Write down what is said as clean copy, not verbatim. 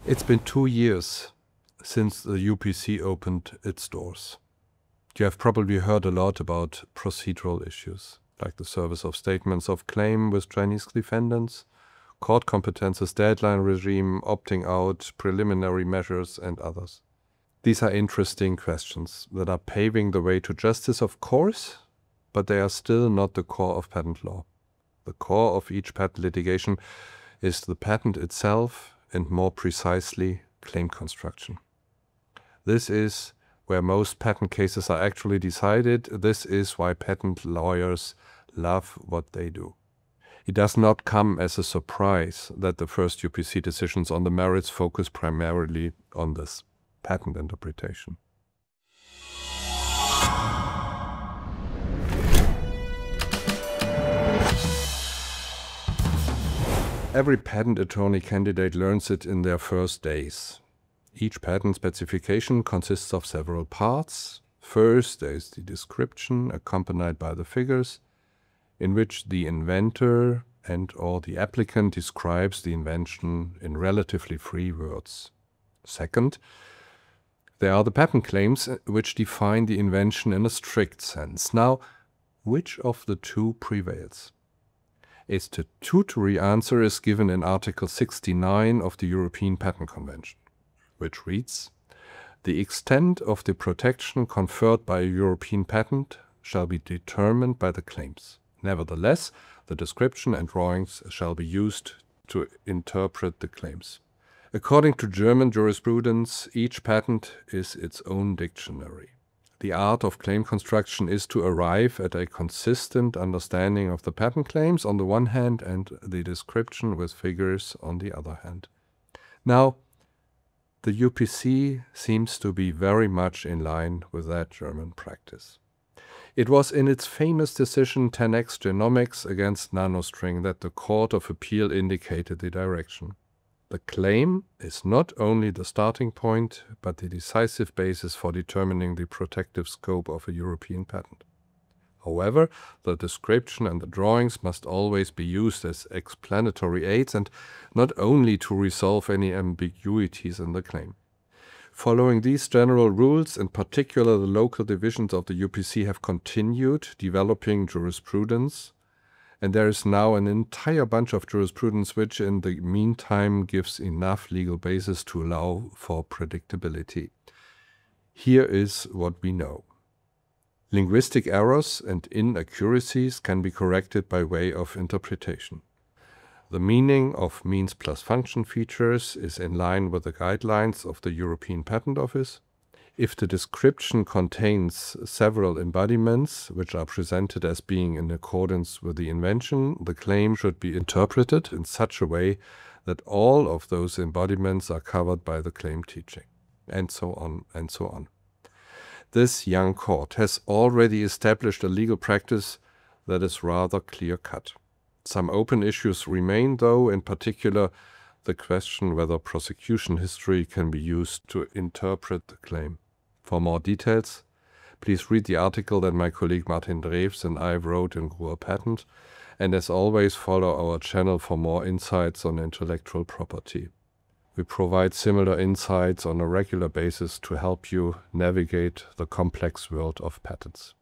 It's been 2 years since the UPC opened its doors. You have probably heard a lot about procedural issues, like the service of statements of claim with Chinese defendants, court competences, deadline regime, opting out, preliminary measures, and others. These are interesting questions that are paving the way to justice, of course, but they are still not the core of patent law. The core of each patent litigation is the patent itself, and more precisely, claim construction. This is where most patent cases are actually decided. This is why patent lawyers love what they do. It does not come as a surprise that the first UPC decisions on the merits focus primarily on this patent interpretation. Every patent attorney candidate learns it in their first days. Each patent specification consists of several parts. First, there is the description accompanied by the figures, in which the inventor and/or the applicant describes the invention in relatively free words. Second, there are the patent claims, which define the invention in a strict sense. Now, which of the two prevails? A statutory answer is given in Article 69 of the European Patent Convention, which reads, "The extent of the protection conferred by a European patent shall be determined by the claims. Nevertheless, the description and drawings shall be used to interpret the claims." According to German jurisprudence, each patent is its own dictionary. The art of claim construction is to arrive at a consistent understanding of the patent claims on the one hand and the description with figures on the other hand. Now, the UPC seems to be very much in line with that German practice. It was in its famous decision 10x Genomics against NanoString that the Court of Appeal indicated the direction. The claim is not only the starting point, but the decisive basis for determining the protective scope of a European patent. However, the description and the drawings must always be used as explanatory aids and not only to resolve any ambiguities in the claim. Following these general rules, in particular the local divisions of the UPC have continued developing jurisprudence, and there is now an entire bunch of jurisprudence which in the meantime gives enough legal basis to allow for predictability. Here is what we know. Linguistic errors and inaccuracies can be corrected by way of interpretation. The meaning of means plus function features is in line with the guidelines of the European Patent Office. If the description contains several embodiments which are presented as being in accordance with the invention, the claim should be interpreted in such a way that all of those embodiments are covered by the claim teaching, and so on and so on. This young court has already established a legal practice that is rather clear-cut. Some open issues remain, though, in particular the question whether prosecution history can be used to interpret the claim. For more details, please read the article that my colleague Martin Drews and I wrote in Ruhr Patent, and as always follow our channel for more insights on intellectual property. We provide similar insights on a regular basis to help you navigate the complex world of patents.